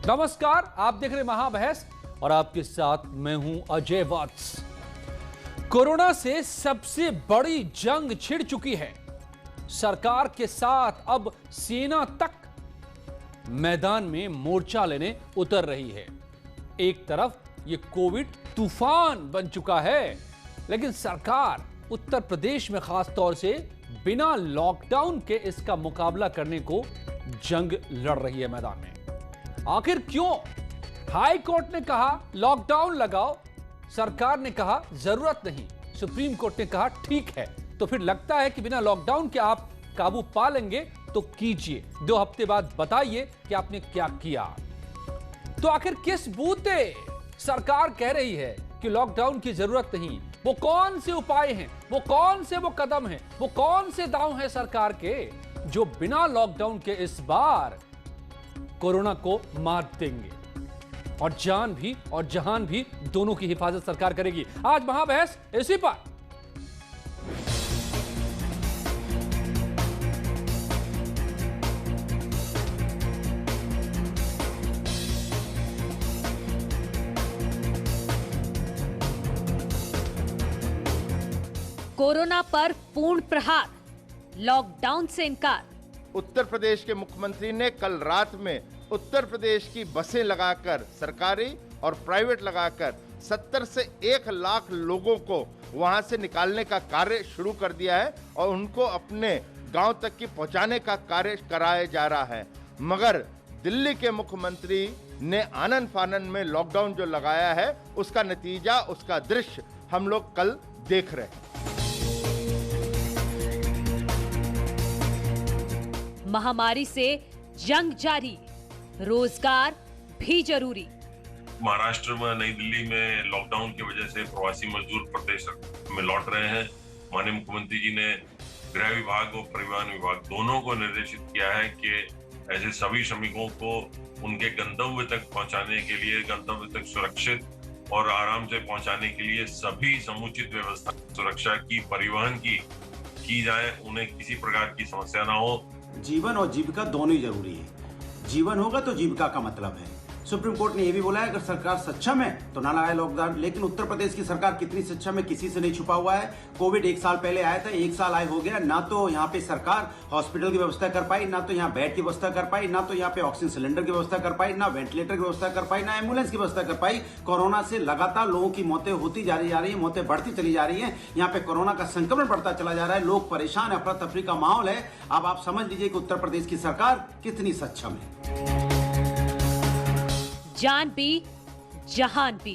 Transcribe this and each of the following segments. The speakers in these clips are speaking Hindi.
नमस्कार, आप देख रहे महाबहस और आपके साथ मैं हूं अजय वत्स। कोरोना से सबसे बड़ी जंग छिड़ चुकी है। सरकार के साथ अब सेना तक मैदान में मोर्चा लेने उतर रही है। एक तरफ ये कोविड तूफान बन चुका है, लेकिन सरकार उत्तर प्रदेश में खास तौर से बिना लॉकडाउन के इसका मुकाबला करने को जंग लड़ रही है मैदान में। आखिर क्यों? हाई कोर्ट ने कहा लॉकडाउन लगाओ, सरकार ने कहा जरूरत नहीं, सुप्रीम कोर्ट ने कहा ठीक है। तो फिर लगता है कि बिना लॉकडाउन के आप काबू पा लेंगे तो कीजिए। 2 हफ्ते बाद बताइए कि आपने क्या किया। तो आखिर किस बूते सरकार कह रही है कि लॉकडाउन की जरूरत नहीं? वो कौन से उपाय हैं, वो कौन से वो कदम हैं, वो कौन से दांव हैं सरकार के जो बिना लॉकडाउन के इस बार कोरोना को मात देंगे? और जान भी और जहान भी दोनों की हिफाजत सरकार करेगी। आज महाबहस इसी पर। कोरोना पर पूर्ण प्रहार, लॉकडाउन से इनकार। उत्तर प्रदेश के मुख्यमंत्री ने कल रात में उत्तर प्रदेश की बसें लगाकर, सरकारी और प्राइवेट लगाकर 70 से 1 लाख लोगों को वहां से निकालने का कार्य शुरू कर दिया है और उनको अपने गांव तक की पहुंचाने का कार्य कराया जा रहा है। मगर दिल्ली के मुख्यमंत्री ने आनन फानन में लॉकडाउन जो लगाया है, उसका नतीजा, उसका दृश्य हम लोग कल देख रहे हैं। महामारी से जंग जारी, रोजगार भी जरूरी। महाराष्ट्र में नई दिल्ली में लॉकडाउन की वजह से प्रवासी मजदूर प्रदेश में लौट रहे हैं। माननीय मुख्यमंत्री जी ने गृह विभाग और परिवहन विभाग दोनों को निर्देशित किया है कि ऐसे सभी श्रमिकों को उनके गंतव्य तक पहुंचाने के लिए, गंतव्य तक सुरक्षित और आराम से पहुंचाने के लिए सभी समुचित व्यवस्था, सुरक्षा की, परिवहन की जाए, उन्हें किसी प्रकार की समस्या ना हो। जीवन और जीविका दोनों ही जरूरी है। जीवन होगा तो जीविका का मतलब है। सुप्रीम कोर्ट ने यह भी बोला है अगर सरकार सक्षम है तो ना लगाए लॉकडाउन। लेकिन उत्तर प्रदेश की सरकार कितनी सक्षम है, किसी से नहीं छुपा हुआ है। कोविड 1 साल पहले आया था, 1 साल आए हो गया, ना तो यहाँ पे सरकार हॉस्पिटल की व्यवस्था कर पाई, ना तो यहाँ बेड की व्यवस्था कर पाई, ना तो यहाँ पे ऑक्सीजन सिलेंडर की व्यवस्था कर पाई, ना वेंटिलेटर की व्यवस्था कर पाई, ना एम्बुलेंस की व्यवस्था कर पाई। कोरोना से लगातार लोगों की मौतें होती जा रही है, मौतें बढ़ती चली जा रही है। यहाँ पे कोरोना का संक्रमण बढ़ता चला जा रहा है, लोग परेशान, अफरा तफरी का माहौल है। अब आप समझ लीजिए कि उत्तर प्रदेश की सरकार कितनी सक्षम है। जान भी जहान भी।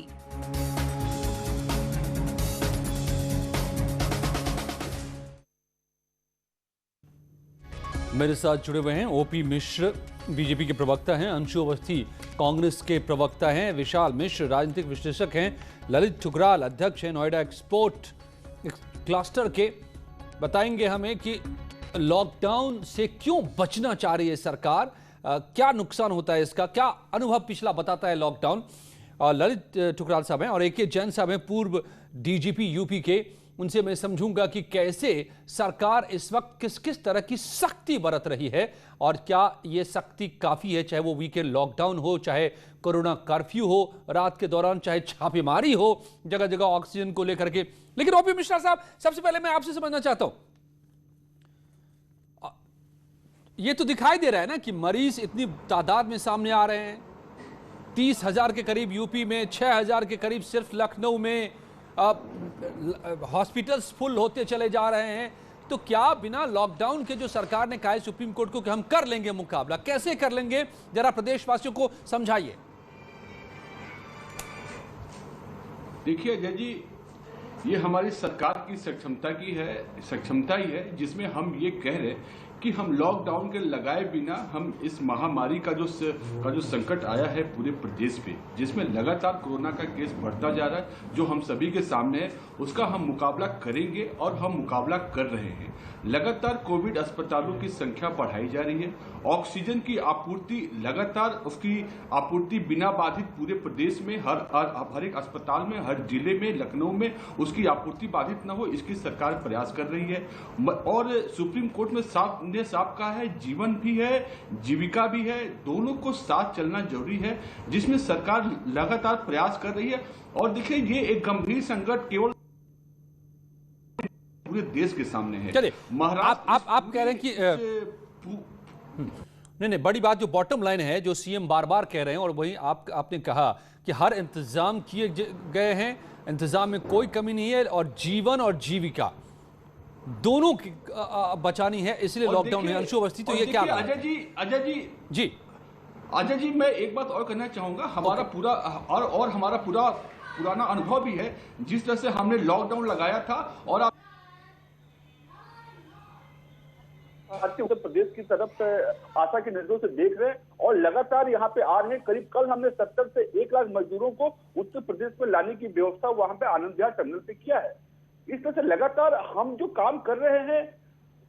मेरे साथ जुड़े हुए हैं ओपी मिश्र, बीजेपी के प्रवक्ता हैं, अंशु अवस्थी कांग्रेस के प्रवक्ता हैं, विशाल मिश्र राजनीतिक विश्लेषक हैं, ललित ठुकराल अध्यक्ष हैं नोएडा एक्सपोर्ट क्लस्टर के। बताएंगे हमें कि लॉकडाउन से क्यों बचना चाह रही है सरकार, क्या नुकसान होता है इसका, क्या अनुभव पिछला बताता है लॉकडाउन। ललित ठुकराल साहब हैं और AK जैन साहब हैं, पूर्व DGP यूपी के। उनसे मैं समझूंगा कि कैसे सरकार इस वक्त किस किस तरह की सख्ती बरत रही है और क्या ये सख्ती काफी है, चाहे वो वीकेंड लॉकडाउन हो, चाहे कोरोना कर्फ्यू हो रात के दौरान, चाहे छापेमारी हो जगह जगह ऑक्सीजन को लेकर के। लेकिन ओपी मिश्रा साहब, सबसे पहले मैं आपसे समझना चाहता हूं, ये तो दिखाई दे रहा है ना कि मरीज इतनी तादाद में सामने आ रहे हैं। 30,000 के करीब यूपी में, 6,000 के करीब सिर्फ लखनऊ में, हॉस्पिटल्स फुल होते चले जा रहे हैं। तो क्या बिना लॉकडाउन के जो सरकार ने कहा है सुप्रीम कोर्ट को कि हम कर लेंगे मुकाबला, कैसे कर लेंगे, जरा प्रदेशवासियों को समझाइए। देखिए अजय जी, ये हमारी सरकार की सक्षमता ही है जिसमें हम ये कह रहे हैं कि हम लॉकडाउन के लगाए बिना हम इस महामारी का जो संकट आया है पूरे प्रदेश पे, जिसमें लगातार कोरोना का केस बढ़ता जा रहा है, जो हम सभी के सामने है, उसका हम मुकाबला करेंगे और हम मुकाबला कर रहे हैं। लगातार कोविड अस्पतालों की संख्या बढ़ाई जा रही है। ऑक्सीजन की आपूर्ति लगातार उसकी आपूर्ति बिना बाधित पूरे प्रदेश में हर एक अस्पताल में, हर जिले में, लखनऊ में उसकी आपूर्ति बाधित न हो, इसकी सरकार प्रयास कर रही है। और सुप्रीम कोर्ट में साफ कहा है, जीवन भी है, जीविका भी है, दोनों को साथ चलना जरूरी है, जिसमें सरकार लगातार प्रयास कर रही है। और देखिए, ये एक गंभीर संकट केवल पूरे देश के सामने है। चलिए, महाराष्ट्र आप कह रहे हैं कि नहीं, बड़ी बात जो बॉटम लाइन है, जो सीएम बार बार कह रहे हैं, और वही आपने कहा कि हर इंतजाम किए गए हैं, इंतजाम में कोई कमी नहीं है, और जीवन और जीविका दोनों की बचानी है, इसलिए लॉकडाउन है। अंशु अवस्थी, तो ये क्या अजय जी, मैं एक बात और कहना चाहूंगा। हमारा पूरा और हमारा पुराना अनुभव भी है, जिस तरह से हमने लॉकडाउन लगाया था। और उत्तर प्रदेश की तरफ आशा की नजरों से देख रहे हैं और लगातार यहाँ पे आ रहे हैं। करीब कल हमने 70 से 1 लाख मजदूरों को उत्तर प्रदेश में लाने की व्यवस्था वहां पे आनंद विहार टर्मिनल पे किया है। इस तरह से लगातार हम जो काम कर रहे हैं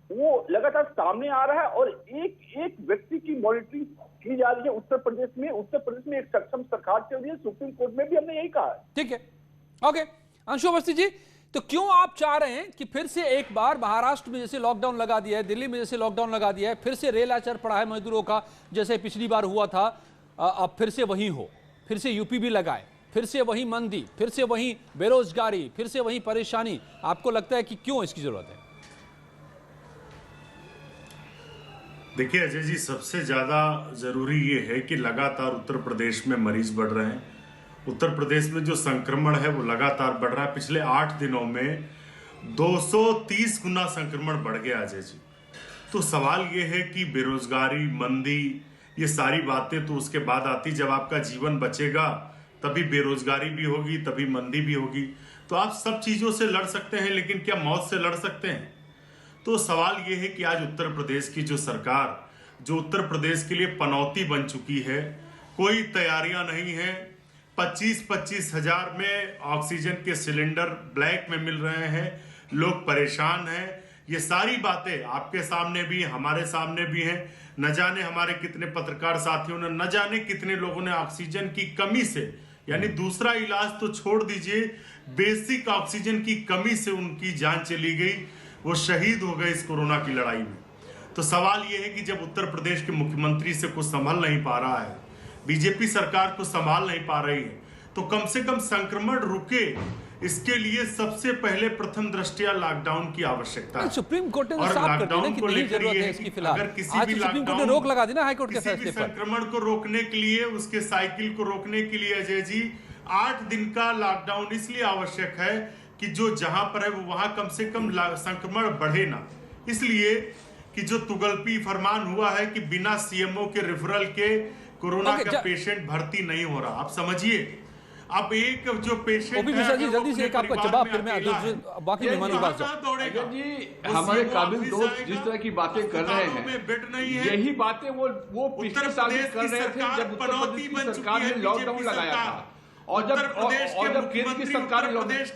वो लगातार सामने आ रहा है और एक व्यक्ति की मॉनिटरिंग की जा रही है उत्तर प्रदेश में। उत्तर प्रदेश में एक सक्षम सरकार चल रही है। सुप्रीम कोर्ट में भी हमने यही कहा है। ठीक है, ओके। अंशु अवस्थी जी, तो क्यों आप चाह रहे हैं कि फिर से एक बार महाराष्ट्र में जैसे लॉकडाउन लगा दिया है, दिल्ली में जैसे लॉकडाउन लगा दिया है, फिर से रेल आचार पड़ा है मजदूरों का, जैसे पिछली बार हुआ था, अब फिर से वही हो, फिर से यूपी भी लगाए, फिर से वही मंदी, फिर से वही बेरोजगारी, फिर से वही परेशानी? आपको लगता है कि क्यों इसकी जरूरत है? देखिए अजय जी, सबसे ज्यादा जरूरी ये है कि लगातार उत्तर प्रदेश में मरीज बढ़ रहे हैं। उत्तर प्रदेश में जो संक्रमण है वो लगातार बढ़ रहा है। पिछले 8 दिनों में 230 गुना संक्रमण बढ़ गया अजय जी। तो सवाल ये है कि बेरोजगारी, मंदी, ये सारी बातें तो उसके बाद आती। जब आपका जीवन बचेगा तभी बेरोजगारी भी होगी, तभी मंदी भी होगी। तो आप सब चीजों से लड़ सकते हैं, लेकिन क्या मौत से लड़ सकते हैं? तो सवाल ये है कि आज उत्तर प्रदेश की जो सरकार, जो उत्तर प्रदेश के लिए पनौती बन चुकी है, कोई तैयारियां नहीं है। 25-25 हजार में ऑक्सीजन के सिलेंडर ब्लैक में मिल रहे हैं, लोग परेशान हैं। ये सारी बातें आपके सामने भी, हमारे सामने भी हैं। न जाने हमारे कितने पत्रकार साथियों ने, न जाने कितने लोगों ने ऑक्सीजन की कमी से, यानी दूसरा इलाज तो छोड़ दीजिए, बेसिक ऑक्सीजन की कमी से उनकी जान चली गई, वो शहीद हो गए इस कोरोना की लड़ाई में। तो सवाल ये है कि जब उत्तर प्रदेश के मुख्यमंत्री से कुछ संभल नहीं पा रहा है, बीजेपी सरकार को संभाल नहीं पा रही है, तो कम से कम संक्रमण रुके, इसके लिए सबसे पहले प्रथम दृष्टया लॉकडाउन की आवश्यकता है। सुप्रीम कोर्ट ने साफ कर दिया कि नहीं जरूरत है इसकी फिलहाल। अगर किसी भी सुप्रीम कोर्ट ने रोक लगा दी ना हाईकोर्ट के फैसले पर। संक्रमण को रोकने के लिए, उसके साइकिल को रोकने के लिए अजय जी 8 दिन का लॉकडाउन इसलिए आवश्यक है कि जो जहां पर है वो वहां कम से कम संक्रमण बढ़े ना। इसलिए कि जो तुगलकी फरमान हुआ है कि बिना सीएमओ के रेफरल के कोरोना का पेशेंट भर्ती नहीं हो रहा। आप समझिए, अब एक जो पेशेंट है, जल्दी से एक आपका जवाब, फिर मैं बाकी मेहमानों के पास जाऊं। जी, हमारे काबिल दोस्त जिस तरह की बातें कर रहे हैं, यही बातें वो पिछले साल कर रहे थे जब उत्तर प्रदेश की सरकार ने लॉकडाउन लगाया था। और जब केंद्र की सरकार, कांग्रेस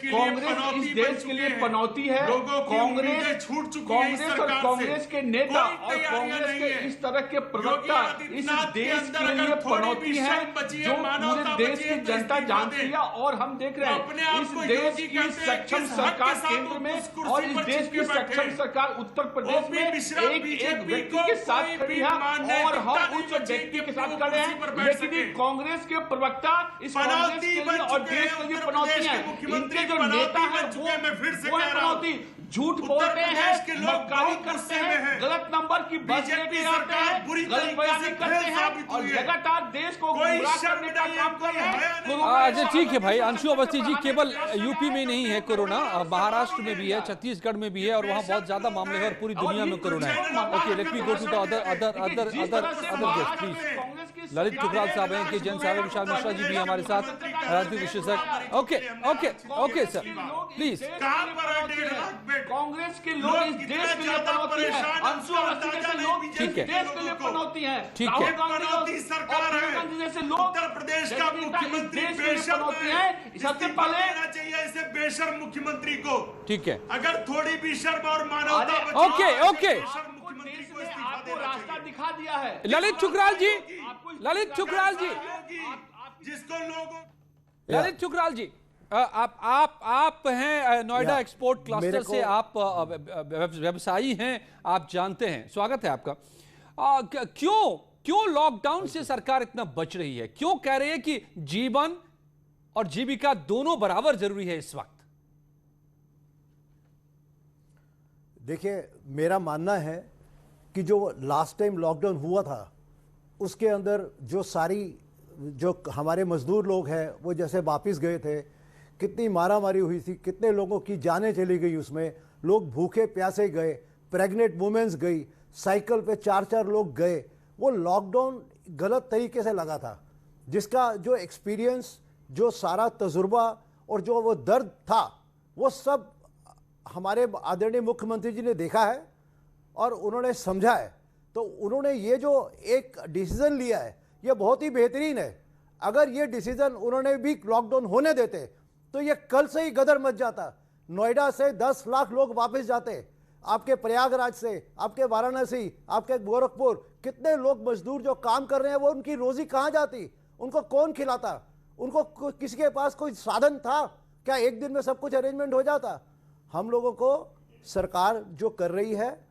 इस देश के लिए पनौती है। कांग्रेस और कांग्रेस के नेता और कांग्रेस के इस तरह के प्रवक्ता इस देश के लिए पनौती है, जो पूरे देश की जनता जानती है। और हम देख रहे हैं इस देश की सक्षम सरकार केंद्र में और इस देश की सक्षम सरकार उत्तर प्रदेश में एक व्यक्ति के साथ खड़ी है और हम उस व्यक्ति के साथ खड़े हैं। लेकिन कांग्रेस के प्रवक्ता इस और देश के लिए पनौती है। इनके जो नेता हैं वो पनौती झूठ बोलते हैं, मक्कारी करते हैं, गलत नंबर की बीजेपी आते हैं, गलत बयानी करते हैं और लगातार देश को गुमराह करने का काम कर रहे हैं। अच्छा ठीक है भाई। अंशु अवस्थी जी, केवल यूपी में नहीं है कोरोना, महाराष्ट्र में भी है, छत्तीसगढ़ में भी है, और वहां बहुत ज्यादा मामले हैं और पूरी दुनिया में कोरोना है। Okay, let me go to the other guest please. Lalit Thukral साहब हैं, के जैन साहब, विशाल मिश्रा जी भी हमारे साथ। राजनीतिक विशेषज्ञ। Okay okay okay sir please. कहां पर 1.5 लाख बेड? कांग्रेस के लोग इस देश के लिए पनौती है, अंशु अवस्थी जैसे लोग इस देश के लिए पनौती है, राहुल गांधी सरकार है जैसे लोग उत्तर प्रदेश का मुख्यमंत्री बेशर्म है। सबसे पहले चाहिए इसे बेशर्म मुख्यमंत्री को। ठीक है, अगर थोड़ी भी शर्म और मानवता ओके ओके आपको रास्ता दिखा दिया है ललित ठुकराल जी, ललित ठुकराल जी, जिसको लोगों ललित ठुकराल जी, आप हैं नोएडा एक्सपोर्ट क्लस्टर से, आप व्यवसायी हैं, आप जानते हैं, स्वागत है आपका। क्यों लॉकडाउन से सरकार इतना बच रही है? क्यों कह रही है कि जीवन और जीविका दोनों बराबर जरूरी है इस वक्त? देखिए, मेरा मानना है कि जो लास्ट टाइम लॉकडाउन हुआ था उसके अंदर जो हमारे मजदूर लोग हैं वो जैसे वापस गए थे, कितनी मारामारी हुई थी, कितने लोगों की जानें चली गई, उसमें लोग भूखे प्यासे गए, प्रेग्नेंट वुमेन्स गई, साइकिल पे 4-4 लोग गए। वो लॉकडाउन गलत तरीके से लगा था, जिसका जो एक्सपीरियंस, जो सारा तजुर्बा और जो वो दर्द था, वो सब हमारे आदरणीय मुख्यमंत्री जी ने देखा है और उन्होंने समझा है। तो उन्होंने ये जो एक डिसीज़न लिया है ये बहुत ही बेहतरीन है। अगर ये डिसीज़न उन्होंने भी लॉकडाउन होने देते तो ये कल से ही गदर मच जाता। नोएडा से 10 लाख लोग वापस जाते, आपके प्रयागराज से, आपके वाराणसी, आपके गोरखपुर, कितने लोग मजदूर जो काम कर रहे हैं वो उनकी रोजी कहाँ जाती, उनको कौन खिलाता, उनको किसी के पास कोई साधन था क्या? एक दिन में सब कुछ अरेंजमेंट हो जाता? हम लोगों को सरकार जो कर रही है,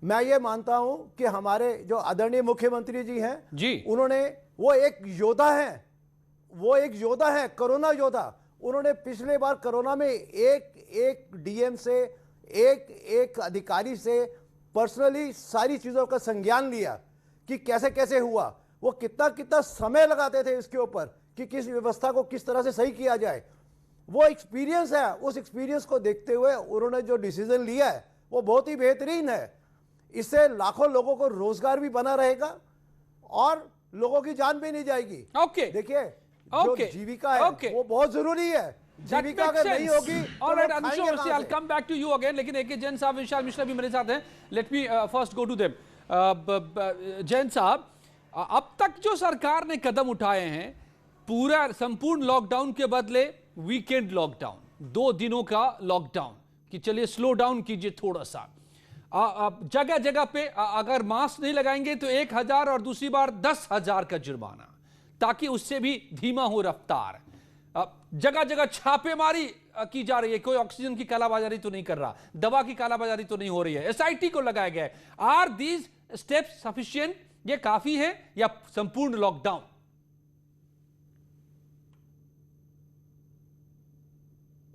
मैं ये मानता हूं कि हमारे जो आदरणीय मुख्यमंत्री जी हैं जी, उन्होंने वो एक योद्धा है, कोरोना योद्धा। उन्होंने पिछले बार कोरोना में एक डीएम से, एक अधिकारी से पर्सनली सारी चीजों का संज्ञान लिया कि कैसे कैसे हुआ, वो कितना समय लगाते थे इसके ऊपर कि किस व्यवस्था को किस तरह से सही किया जाए। वो एक्सपीरियंस है, उस एक्सपीरियंस को देखते हुए उन्होंने जो डिसीजन लिया है वो बहुत ही बेहतरीन है। इससे लाखों लोगों को रोजगार भी बना रहेगा और लोगों की जान भी नहीं जाएगी। ओके, देखिए, जो जीविका है वो बहुत जरूरी है। जीविका अगर नहीं होगी I'll come back to you again, लेकिन एक जैन साहब, विशाल मिश्रा भी मेरे साथ हैं। Let me first go to them. Jain साहब, अब तक जो सरकार ने कदम उठाए हैं, पूरा संपूर्ण लॉकडाउन के बदले वीकेंड लॉकडाउन, 2 दिनों का लॉकडाउन, कि चलिए स्लो डाउन कीजिए थोड़ा सा, जगह जगह पे अगर मास्क नहीं लगाएंगे तो 1000 और दूसरी बार 10,000 का जुर्माना, ताकि उससे भी धीमा हो रफ्तार। जगह जगह छापेमारी की जा रही है, कोई ऑक्सीजन की कालाबाजारी तो नहीं कर रहा, दवा की कालाबाजारी तो नहीं हो रही है, एसआईटी को लगाया गया है। Are these steps sufficient? ये काफी है या संपूर्ण लॉकडाउन?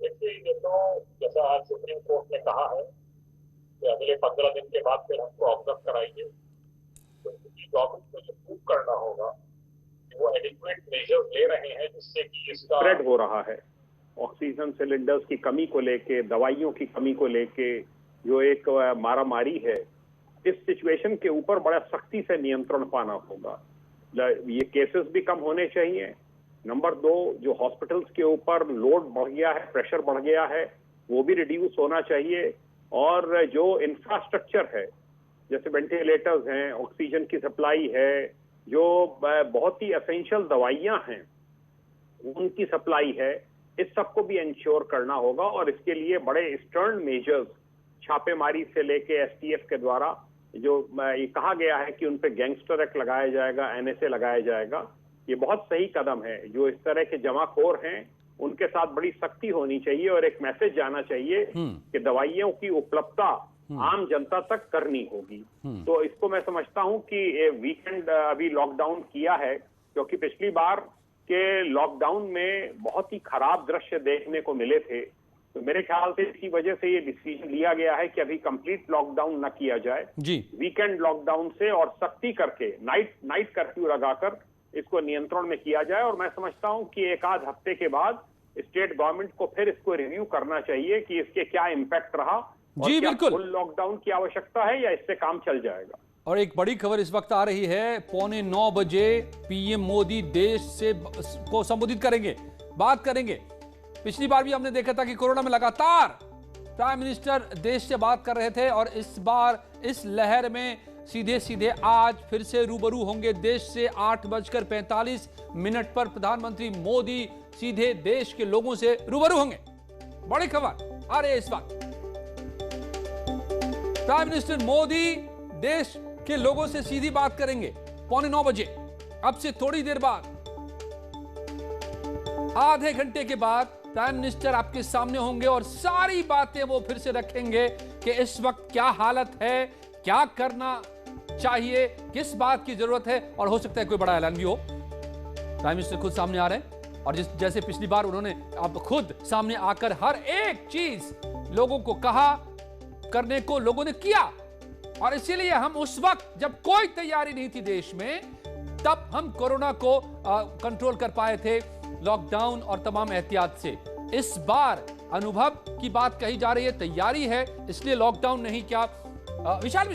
ये तो जैसा आज सुप्रीम कोर्ट ने कहा है कि अगले 15 दिन के बाद फिर हमको अवगत कराइए, तो गवर्नमेंट को ये प्रूव करना होगा कि वो एडिक्वेट मेजर्स ले रहे हैं जिससे कि इसका स्प्रेड हो रहा है। ऑक्सीजन सिलेंडर्स की कमी को लेके, दवाइयों की कमी को लेके जो एक मारामारी है, इस सिचुएशन के ऊपर बड़ा सख्ती से नियंत्रण पाना होगा। ये केसेस भी कम होने चाहिए। नंबर 2, जो हॉस्पिटल्स के ऊपर लोड बढ़ गया है, प्रेशर बढ़ गया है, वो भी रिड्यूस होना चाहिए। और जो इंफ्रास्ट्रक्चर है, जैसे वेंटिलेटर्स हैं, ऑक्सीजन की सप्लाई है, जो बहुत ही एसेंशियल दवाइयां हैं उनकी सप्लाई है, इस सबको भी इंश्योर करना होगा। और इसके लिए बड़े स्टर्न मेजर्स, छापेमारी से लेके एसटीएफ के द्वारा जो ये कहा गया है कि उन पे गैंगस्टर एक्ट लगाया जाएगा, एनएसए लगाया जाएगा, ये बहुत सही कदम है। जो इस तरह के जमाखोर हैं उनके साथ बड़ी सख्ती होनी चाहिए और एक मैसेज जाना चाहिए कि दवाइयों की उपलब्धता आम जनता तक करनी होगी। तो इसको मैं समझता हूं कि वीकेंड अभी लॉकडाउन किया है, क्योंकि पिछली बार के लॉकडाउन में बहुत ही खराब दृश्य देखने को मिले थे। तो मेरे ख्याल से इसकी वजह से ये डिसीजन लिया गया है कि अभी कंप्लीट लॉकडाउन न किया जाए जी, वीकेंड लॉकडाउन से और सख्ती करके नाइट कर्फ्यू लगाकर इसको नियंत्रण में किया जाए। और मैं समझता हूं कि 1 आध हफ्ते के बाद स्टेट गवर्नमेंट को फिर इसको रिव्यू करना चाहिए कि इसके क्या इम्पैक्ट रहा और जी, क्या बिल्कुल फुल लॉकडाउन की आवश्यकता है या इससे काम चल जाएगा। और एक बड़ी खबर इस वक्त आ रही है, 8:45 बजे पीएम मोदी देश से को संबोधित करेंगे। बात करेंगे। पिछली बार भी हमने देखा था कि कोरोना में लगातार प्राइम मिनिस्टर देश से बात कर रहे थे और इस बार इस लहर में सीधे सीधे आज फिर से रूबरू होंगे देश से। 8:45 पर प्रधानमंत्री मोदी सीधे देश के लोगों से रूबरू होंगे। बड़ी खबर आ रही है इस वक्त। प्राइम मिनिस्टर मोदी देश के लोगों से सीधी बात करेंगे 8:45 बजे। अब से थोड़ी देर बाद, आधे घंटे के बाद प्राइम मिनिस्टर आपके सामने होंगे और सारी बातें वो फिर से रखेंगे कि इस वक्त क्या हालत है, क्या करना चाहिए, किस बात की जरूरत है, और हो सकता है कोई बड़ा ऐलान भी हो। प्राइम मिनिस्टर खुद सामने आ रहे हैं और जैसे पिछली बार उन्होंने अब खुद सामने आकर हर एक चीज लोगों को कहा, करने को लोगों ने किया। और इसीलिए हम उस वक्त जब कोई तैयारी नहीं थी देश में, तब हम कोरोना को कंट्रोल कर पाए थे लॉकडाउन और तमाम एहतियात से। इस बार अनुभव की बात कही जा रही है, तैयारी है, इसलिए लॉकडाउन नहीं किया। विशाल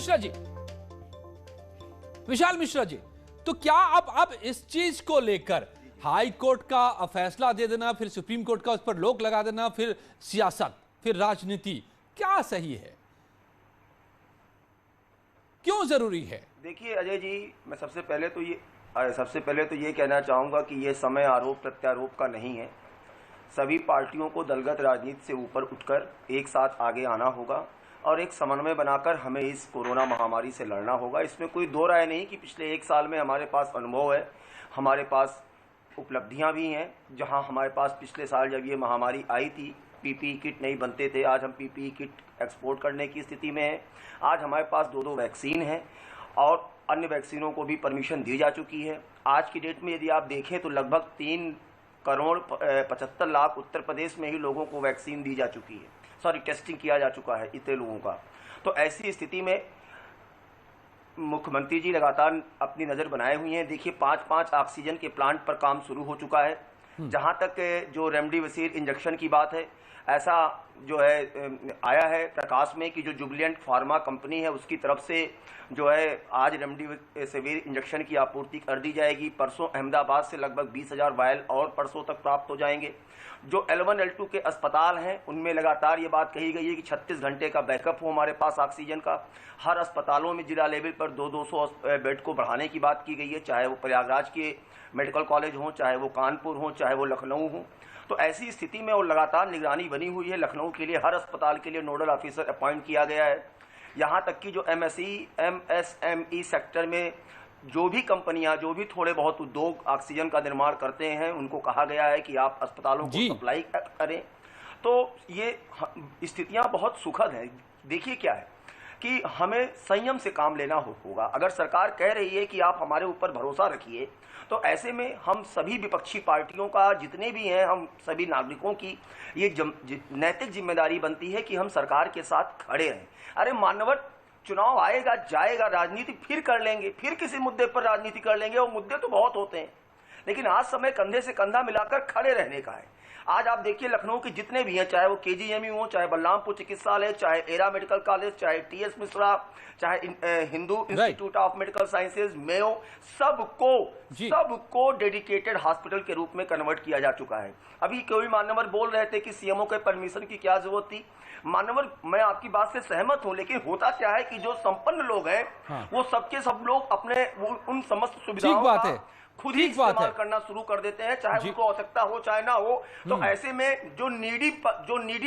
मिश्रा जी, तो क्या अब इस चीज को लेकर हाई कोर्ट का फैसला दे देना, फिर सुप्रीम कोर्ट का उस पर रोक लगा देना, फिर सियासत, फिर राजनीति, क्या सही है, क्यों जरूरी है? देखिए अजय जी, मैं सबसे पहले तो ये कहना चाहूंगा कि ये समय आरोप प्रत्यारोप का नहीं है। सभी पार्टियों को दलगत राजनीति से ऊपर उठकर एक साथ आगे आना होगा और एक समन्वय बनाकर हमें इस कोरोना महामारी से लड़ना होगा। इसमें कोई दो राय नहीं कि पिछले एक साल में हमारे पास अनुभव है, हमारे पास उपलब्धियां भी हैं। जहां हमारे पास पिछले साल जब ये महामारी आई थी, पीपीई किट नहीं बनते थे, आज हम पीपीई किट एक्सपोर्ट करने की स्थिति में हैं। आज हमारे पास 2 वैक्सीन हैं और अन्य वैक्सीनों को भी परमिशन दी जा चुकी है। आज की डेट में यदि आप देखें तो लगभग 3,75,00,000 उत्तर प्रदेश में ही लोगों को वैक्सीन दी जा चुकी है, टेस्टिंग किया जा चुका है इतने लोगों का। तो ऐसी स्थिति में मुख्यमंत्री जी लगातार अपनी नज़र बनाए हुए हैं। देखिए 5 ऑक्सीजन के प्लांट पर काम शुरू हो चुका है। जहां तक जो रेमडेसिविर इंजेक्शन की बात है, ऐसा जो है आया है प्रकाश में कि जो जुबिलेंट फार्मा कंपनी है उसकी तरफ से जो है आज रेमडेसिविर इंजेक्शन की आपूर्ति कर दी जाएगी। परसों अहमदाबाद से लगभग 20,000 वायल और परसों तक प्राप्त हो जाएंगे। जो L1 L2 के अस्पताल हैं उनमें लगातार ये बात कही गई है कि 36 घंटे का बैकअप हो हमारे पास ऑक्सीजन का। हर अस्पतालों में जिला लेवल पर 200 बेड को बढ़ाने की बात की गई है, चाहे वो प्रयागराज के मेडिकल कॉलेज हो, चाहे वो कानपुर हो, चाहे वो लखनऊ हो। तो ऐसी स्थिति में और लगातार निगरानी बनी हुई है। लखनऊ के लिए हर अस्पताल के लिए नोडल ऑफिसर अपॉइंट किया गया है। यहाँ तक कि जो MSME सेक्टर में जो भी कंपनियां, जो भी थोड़े बहुत उद्योग ऑक्सीजन का निर्माण करते हैं, उनको कहा गया है कि आप अस्पतालों को सप्लाई करें। तो ये स्थितियां बहुत सुखद हैं। देखिए क्या है कि हमें संयम से काम लेना होगा। अगर सरकार कह रही है कि आप हमारे ऊपर भरोसा रखिए, तो ऐसे में हम सभी विपक्षी पार्टियों का, जितने भी हैं, हम सभी नागरिकों की ये नैतिक जिम्मेदारी बनती है कि हम सरकार के साथ खड़े रहें। अरे मानवत, चुनाव आएगा जाएगा, राजनीति फिर कर लेंगे, फिर किसी मुद्दे पर राजनीति कर लेंगे। वो मुद्दे तो बहुत होते हैं, लेकिन आज समय कंधे से कंधा मिलाकर खड़े रहने का है। आज आप देखिए लखनऊ के जितने भी हैं, चाहे वो KGMU हो, चाहे बलरामपुर चिकित्सालय, चाहे एरा मेडिकल कॉलेज, चाहे TS मिश्रा, चाहे Hindu institute of medical sciences, Mayo, सबको डेडिकेटेड हॉस्पिटल के रूप में कन्वर्ट किया जा चुका है। अभी कोई मान्यवर बोल रहे थे कि CMO के परमिशन की क्या जरूरत थी। मान्यवर, मैं आपकी बात से सहमत हूं, लेकिन होता क्या है कि जो संपन्न लोग हैं, वो सबके सब लोग अपने उन समस्त सुविधाओं का खुद ही इस्तेमाल करना शुरू कर देते हैं, चाहे उनको आवश्यकता हो चाहे ना हो। तो ऐसे में जो नीडी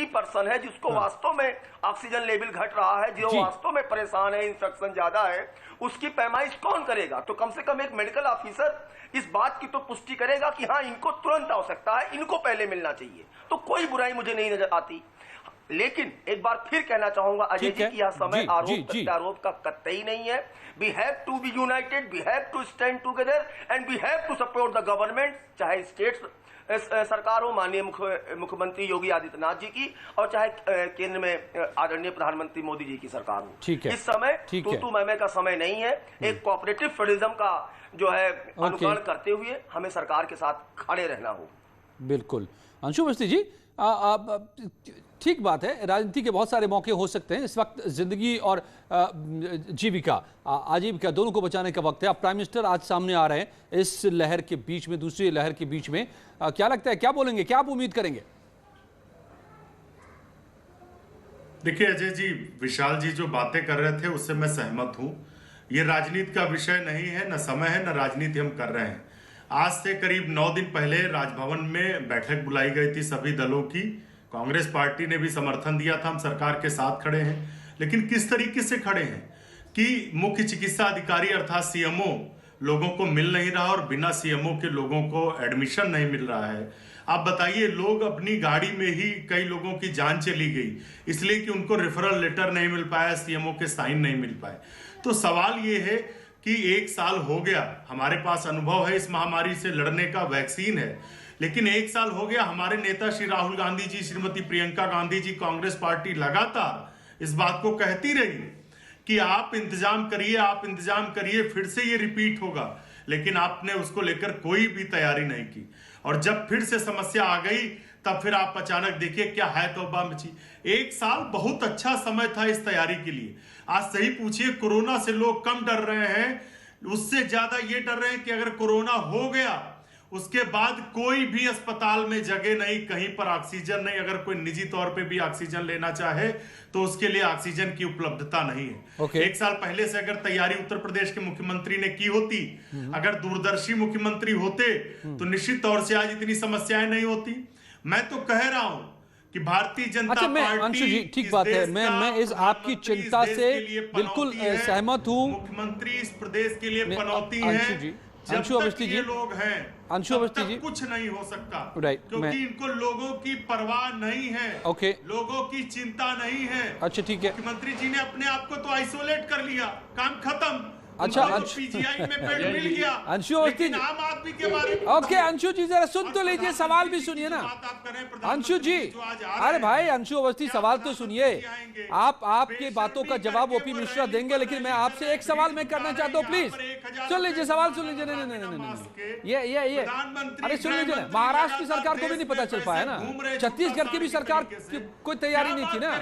पर्सन है, जिसको वास्तव में ऑक्सीजन लेवल घट रहा है, जो वास्तव में परेशान है, इंफेक्शन ज्यादा है, उसकी पैमाइश कौन करेगा? तो कम से कम एक मेडिकल ऑफिसर इस बात की तो पुष्टि करेगा कि हाँ, इनको तुरंत आवश्यकता है, इनको पहले मिलना चाहिए। तो कोई बुराई मुझे नहीं नजर आती। लेकिन एक बार फिर कहना चाहूंगा अजय जी कि यह समय आरोप प्रत्यारोप का कतई नहीं है। We have to be united, we have to stand together and we have to support the government, चाहे स्टेट सरकार हो, माननीय मुख्यमंत्री योगी आदित्यनाथ जी की, और चाहे केंद्र में आदरणीय प्रधानमंत्री मोदी जी की सरकार हो। इस समय तू मैं का समय नहीं है। एक कोऑपरेटिव फेडरलिज्म का जो है अनुकरण करते हुए हमें सरकार के साथ खड़े रहना हो। बिल्कुल। अंशु अवस्थी जी, ठीक बात है, राजनीति के बहुत सारे मौके हो सकते हैं। इस वक्त जिंदगी और जीविका, आजीविका दोनों को बचाने का वक्त है। अब प्राइम मिनिस्टर आज सामने आ रहे हैं इस लहर के बीच में, दूसरी लहर के बीच में। क्या लगता है, क्या बोलेंगे, क्या आप उम्मीद करेंगे? देखिए अजय जी, विशाल जी जो बातें कर रहे थे उससे मैं सहमत हूं। ये राजनीति का विषय नहीं है, न समय है, न राजनीति हम कर रहे हैं। आज से करीब 9 दिन पहले राजभवन में बैठक बुलाई गई थी सभी दलों की। कांग्रेस पार्टी ने भी समर्थन दिया था, हम सरकार के साथ खड़े हैं। लेकिन किस तरीके से खड़े हैं कि मुख्य चिकित्सा अधिकारी अर्थात सीएमओ लोगों को मिल नहीं रहा और बिना सीएमओ के लोगों को एडमिशन नहीं मिल रहा है। आप बताइए, लोग अपनी गाड़ी में ही, कई लोगों की जान चली गई इसलिए कि उनको रेफरल लेटर नहीं मिल पाया, सीएमओ के साइन नहीं मिल पाए। तो सवाल ये है कि 1 साल हो गया, हमारे पास अनुभव है इस महामारी से लड़ने का, वैक्सीन है, लेकिन 1 साल हो गया, हमारे नेता श्री राहुल गांधी जी, श्रीमती प्रियंका गांधी जी, कांग्रेस पार्टी लगातार इस बात को कहती रही कि आप इंतजाम करिए, आप इंतजाम करिए, फिर से ये रिपीट होगा। लेकिन आपने उसको लेकर कोई भी तैयारी नहीं की, और जब फिर से समस्या आ गई तब फिर आप अचानक देखिए क्या है तौबा मची। 1 साल बहुत अच्छा समय था इस तैयारी के लिए। आज सही पूछिए, कोरोना से लोग कम डर रहे हैं, उससे ज्यादा ये डर रहे हैं कि अगर कोरोना हो गया उसके बाद कोई भी अस्पताल में जगह नहीं, कहीं पर ऑक्सीजन नहीं, अगर कोई निजी तौर पे भी ऑक्सीजन लेना चाहे तो उसके लिए ऑक्सीजन की उपलब्धता नहीं है। 1 साल पहले से अगर तैयारी उत्तर प्रदेश के मुख्यमंत्री ने की होती, अगर दूरदर्शी मुख्यमंत्री होते तो निश्चित तौर से आज इतनी समस्याएं नहीं होती। मैं तो कह रहा हूं कि भारतीय जनता पार्टी, अंशु जी ठीक बात है, मैं इस आपकी चिंता से बिल्कुल सहमत हूं। मुख्यमंत्री इस प्रदेश के लिए पनौती है। अंशु अवस्थी जी, लोग हैं, अंशु अवस्थी जी, कुछ नहीं हो सकता, क्योंकि इनको लोगों की परवाह नहीं है, लोगों की चिंता नहीं है। अच्छा ठीक है, मुख्यमंत्री जी ने अपने आप को तो आइसोलेट कर लिया, काम खत्म। अच्छा पीजीआई में बेड मिल गया, अंशु अवस्थी जी, आम आदमी के बारे में ओके अंशु जी जरा सुन तो लीजिए, सवाल भी सुनिए ना अंशु जी। अरे भाई अंशु अवस्थी, सवाल तो सुनिए। आपकी बातों का जवाब ओपी मिश्रा देंगे, लेकिन मैं आपसे एक सवाल मैं करना चाहता हूँ, प्लीज सुन लीजिए, सवाल सुन लीजिए। नहीं, ये अरे सुन लीजिए ना, महाराष्ट्र की सरकार को भी नहीं पता चल पाया ना, छत्तीसगढ़ की भी सरकार की कोई तैयारी नहीं थी ना।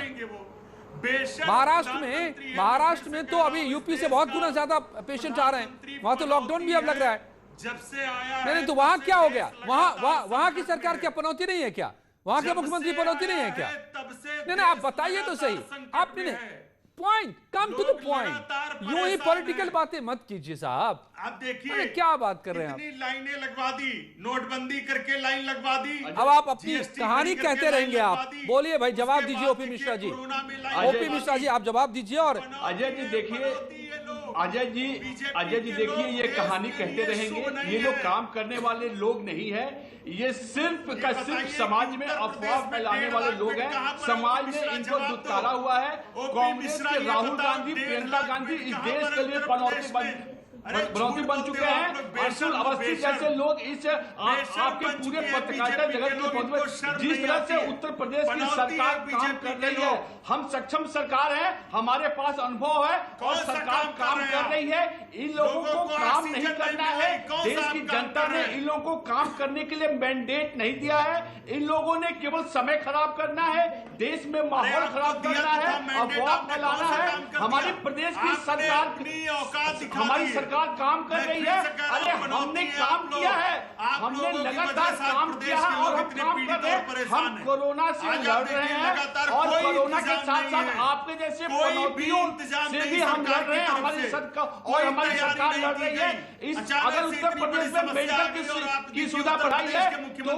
महाराष्ट्र में तो अभी यूपी से बहुत गुना ज्यादा पेशेंट आ रहे हैं, वहां तो लॉकडाउन भी अब लग रहा है। जब से आया नहीं तो वहां क्या हो गया? वहां की सरकार क्या पनौती नहीं है क्या? वहां के मुख्यमंत्री पनौती नहीं है क्या? नहीं आप बताइए तो सही। आपने point, come to the point, यूं ही पॉलिटिकल बातें मत कीजिए साहब। अब देखिए क्या बात कर रहे हैं आप, लाइनें लगवा दी, नोटबंदी करके लाइन लगवा दी। अब आप अपनी कहानी कहते रहेंगे, आप बोलिए भाई, जवाब दीजिए ओपी मिश्रा जी। ओपी मिश्रा जी आप जवाब दीजिए। और अजय जी देखिए, अजय जी देखिए, ये कहानी कहते रहेंगे, ये लोग काम करने वाले लोग नहीं है, ये सिर्फ समाज में अफवाह फैलाने वाले लोग हैं। समाज ने इनको दुत्कारा हुआ है। कांग्रेस के राहुल गांधी, प्रियंका गांधी इस देश के लिए पनौती बन चुके हैं। अंशु अवस्थी जैसे लोग इस आपके पूरे पत्रकारिता जगत के, जिस तरह से उत्तर प्रदेश की सरकार काम कर रही है, हम सक्षम सरकार है, हमारे पास अनुभव है और सरकार काम कर रही है। इन लोगों को काम नहीं करना है, देश की जनता ने इन लोगों को काम करने के लिए मैंडेट नहीं दिया है। इन लोगों ने केवल समय खराब करना है, देश में माहौल खराब करना है, अफवाह फैलाना है। हमारी प्रदेश की सरकार, हमारी सरकार काम कर रही है। अरे हमने काम किया है, हमने लगातार काम किया है और हम काम कर रहे हैं। हम कोरोना से लड़ रहे हैं और कोरोना के साथ साथ आपके जैसे पनौतियों से भी हम लड़ रहे हैं। हमारी सरकार और हमारी सरकार लड़ रही है। इस अगर उत्तर प्रदेश में मेडिकल की सुविधा बढ़ाई है तो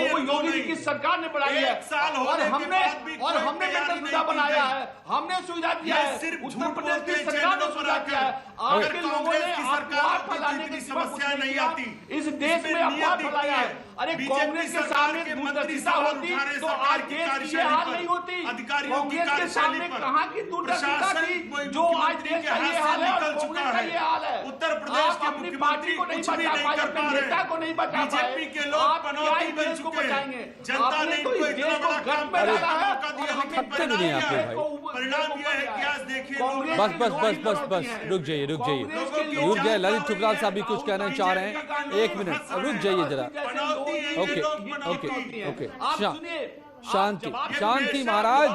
वो योगी जी की सरकार ने बढ़ाई है और हमने मेडिकल सुविधा बनाया है, हमने सुविधा दिया है, उत्तर प्रदेश की सरकार ने सुविधा किया है। आपके लोगों ने अफवाह फैलाने की समस्या नहीं आती, इस देश में अफवाह फैलाया है। अरे कांग्रेस के सामने दूरदर्शिता होती तो आज देश की हाल नहीं होती। कांग्रेस के सामने कहां की दूरदर्शिता थी जो आज देश का ये हाल है और कांग्रेस का ये हाल है। उत्तर प्रदेश के अपनी पार्टी को नहीं बचा पाए, अपने नेता को नहीं बचा पाए, आप क्या ही देश को बचाएंगे? आपने तो इस देश को गठ में डाला है और हमने परिणाम यह है कि आज देखिए। बस रुक जाइए ललित ठुकराल साहब भी कुछ कहना चाह रहे हैं। 1 मिनट रुक जाइए जरा। ओके शांति शांति महाराज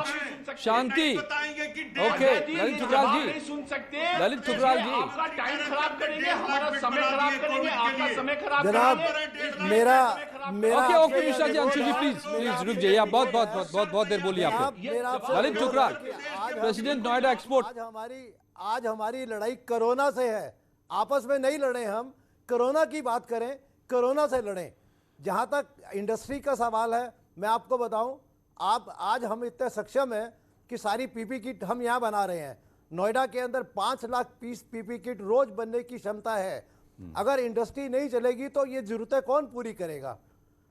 शांति। ओके ललित ठुकराल जी, सुन सकते, ललित ठुकराल जी, आपका टाइम खराब करेंगे, हमारा समय खराब करेंगे, आपका समय खराब जनाब करेंगे। मेरा ओके मिश्रा जी, अंशु जी प्लीज रुक जाइए, आप बहुत देर बोलिए आपने। Lalit Thukral, president Noida export. आज हमारी लड़ाई कोरोना से है, आपस में नहीं लड़े हम, कोरोना की बात करें, कोरोना से लड़ें। जहां तक इंडस्ट्री का सवाल है, मैं आपको बताऊं, आज हम इतने सक्षम हैं कि सारी पीपी किट हम यहाँ बना रहे हैं। नोएडा के अंदर 5 लाख पीस पीपी किट रोज बनने की क्षमता है। अगर इंडस्ट्री नहीं चलेगी तो ये जरूरतें कौन पूरी करेगा?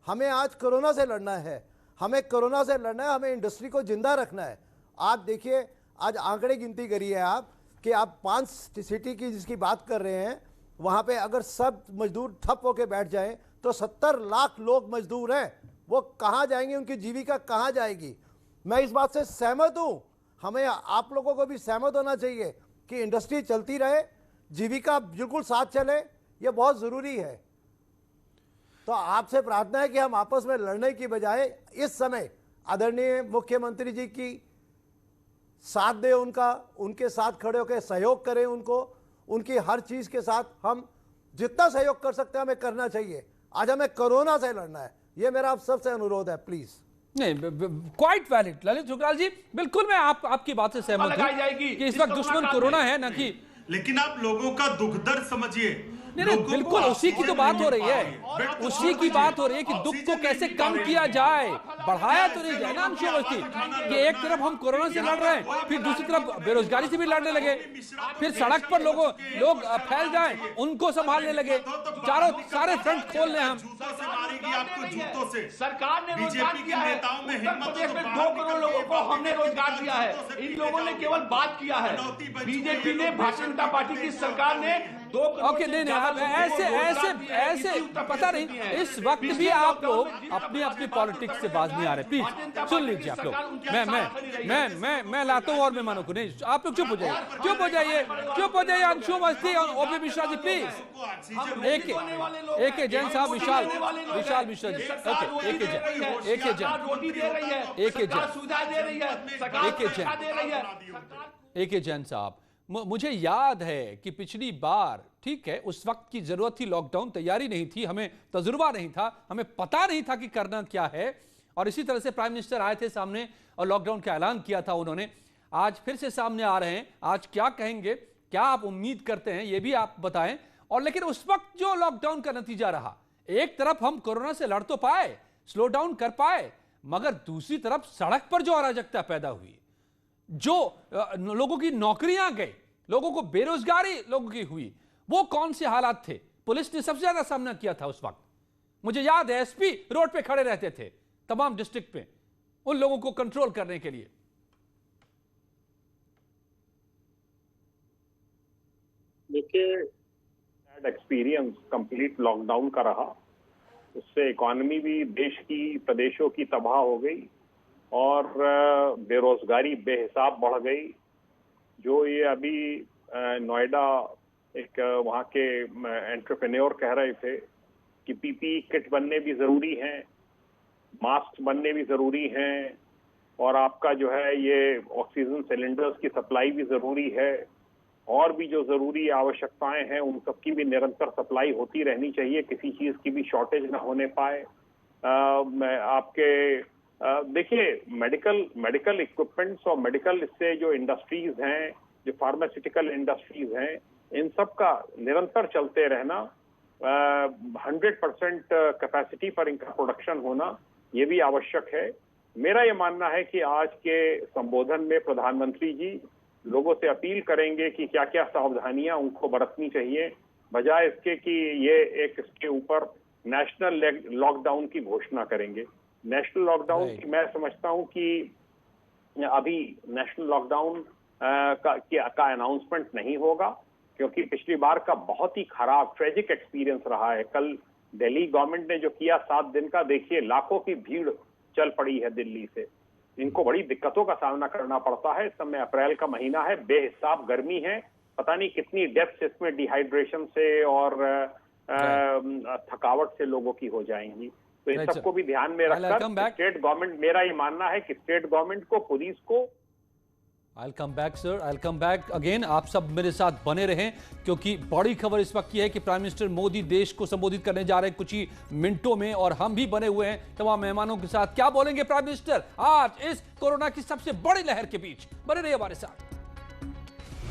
हमें आज कोरोना से लड़ना है, हमें कोरोना से लड़ना है, हमें इंडस्ट्री को जिंदा रखना है। आप देखिए, आज आंकड़े गिनती करिए आप कि आप 5 सिटी की जिसकी बात कर रहे हैं, वहाँ पे अगर सब मजदूर ठप होकर बैठ जाएं तो 70 लाख लोग मजदूर हैं। वो कहाँ जाएंगे? उनकी जीविका कहाँ जाएगी? मैं इस बात से सहमत हूँ, हमें आप लोगों को भी सहमत होना चाहिए कि इंडस्ट्री चलती रहे, जीविका बिल्कुल साथ चले, ये बहुत ज़रूरी है। तो आपसे प्रार्थना है कि हम आपस में लड़ने की बजाय इस समय आदरणीय मुख्यमंत्री जी की साथ दें, उनके साथ खड़े होकर सहयोग करें, उनकी हर चीज़ के साथ हम जितना सहयोग कर सकते हैं हमें करना चाहिए। आज हमें कोरोना से लड़ना है, ये मेरा आप सबसे अनुरोध है, प्लीज। नहीं, क्वाइट वैलिड ललित ठुकराल जी, बिल्कुल मैं आपकी बात से सहमत हूं कि इस वक्त दुश्मन कोरोना है ना कि, लेकिन आप लोगों का दुख दर्द समझिए। नहीं, बिल्कुल उसी की तो बात हो रही है, उसी की बात हो रही है कि दुख को कैसे कम किया जाए, बढ़ाया तो नहीं जाए ना अंशु अवस्थी, कि एक तरफ हम कोरोना से लड़ रहे हैं, फिर दूसरी तरफ बेरोजगारी से भी लड़ने लगे, फिर सड़क पर लोग फैल जाएं, उनको संभालने लगे, सारे फ्रंट खोल लें हम। सरकार ने रोजगार दिया है, उत्तर प्रदेश में 2 करोड़ लोगों को हमने रोजगार दिया है, इन लोगों ने केवल बात किया है। बीजेपी ने, भारतीय जनता पार्टी की सरकार ने 2 करोड़ ऐसे पता नहीं, इस वक्त भी आप लोग अपनी पॉलिटिक्स से बाज नहीं आ रहे। प्लीज सुन लीजिए आप लोग, मैं लाता हूँ और मेहमानों को नहीं, आप लोग चुप हो जाइए, अंशु अवस्थी और ओपी मिश्रा जी प्लीज। एक जैन साहब, विशाल मिश्रा जी, ओके एक जैन साहब, मुझे याद है कि पिछली बार, ठीक है, उस वक्त की जरूरत थी लॉकडाउन, तैयारी नहीं थी, हमें तजुर्बा नहीं था, हमें पता नहीं था कि करना क्या है, और इसी तरह से प्राइम मिनिस्टर आए थे सामने और लॉकडाउन का ऐलान किया था उन्होंने। आज फिर से सामने आ रहे हैं, आज क्या कहेंगे, क्या आप उम्मीद करते हैं, ये भी आप बताएं। और लेकिन उस वक्त जो लॉकडाउन का नतीजा रहा, एक तरफ हम कोरोना से लड़ तो पाए, स्लो डाउन कर पाए, मगर दूसरी तरफ सड़क पर जो अराजकता पैदा हुई, जो लोगों की नौकरियां गई, लोगों को बेरोजगारी लोगों की हुई, वो कौन से हालात थे? पुलिस ने सबसे ज्यादा सामना किया था उस वक्त। मुझे याद है एसपी रोड पे खड़े रहते थे तमाम डिस्ट्रिक्ट पे उन लोगों को कंट्रोल करने के लिए। देखिए, एक्सपीरियंस कंप्लीट लॉकडाउन का रहा, उससे इकोनॉमी भी देश की, प्रदेशों की तबाह हो गई और बेरोजगारी बेहिसाब बढ़ गई। जो ये अभी नोएडा एक वहाँ के एंटरप्रेन्योर कह रहे थे कि पीपी किट बनने भी ज़रूरी हैं, मास्क बनने भी ज़रूरी हैं, और आपका जो है ये ऑक्सीजन सिलेंडर्स की सप्लाई भी ज़रूरी है, और भी जो ज़रूरी आवश्यकताएं हैं उन सब की भी निरंतर सप्लाई होती रहनी चाहिए, किसी चीज़ की भी शॉर्टेज ना होने पाए। आपके देखिए, मेडिकल इक्विपमेंट्स और मेडिकल इससे जो इंडस्ट्रीज हैं, जो फार्मास्यूटिकल इंडस्ट्रीज हैं, इन सब का निरंतर चलते रहना, 100% कैपेसिटी पर इनका प्रोडक्शन होना, ये भी आवश्यक है। मेरा ये मानना है कि आज के संबोधन में प्रधानमंत्री जी लोगों से अपील करेंगे कि क्या क्या सावधानियां उनको बरतनी चाहिए, बजाय इसके कि ये एक इसके ऊपर नेशनल लॉकडाउन की घोषणा करेंगे। नेशनल लॉकडाउन की मैं समझता हूं कि अभी नेशनल लॉकडाउन का अनाउंसमेंट नहीं होगा, क्योंकि पिछली बार का बहुत ही खराब ट्रेजिक एक्सपीरियंस रहा है। कल दिल्ली गवर्नमेंट ने जो किया 7 दिन का, देखिए लाखों की भीड़ चल पड़ी है दिल्ली से, इनको बड़ी दिक्कतों का सामना करना पड़ता है। इस समय अप्रैल का महीना है, बेहिसाब गर्मी है, पता नहीं कितनी डेथ्स इसमें डिहाइड्रेशन से और थकावट से लोगों की हो जाएंगी। तो इन सबको भी ध्यान में रखकर स्टेट गवर्नमेंट, मेरा ये मानना है कि स्टेट गवर्नमेंट को, पुलिस को, I'll come back, sir. I'll come back again. आप सब मेरे साथ बने रहें क्योंकि बड़ी खबर इस वक्त की है कि प्राइम मिनिस्टर मोदी देश को संबोधित करने जा रहे हैं कुछ ही मिनटों में और हम भी बने हुए हैं तमाम मेहमानों के साथ। क्या बोलेंगे प्राइम मिनिस्टर आज इस कोरोना की सबसे बड़ी लहर के बीच? बने रहिए हमारे साथ।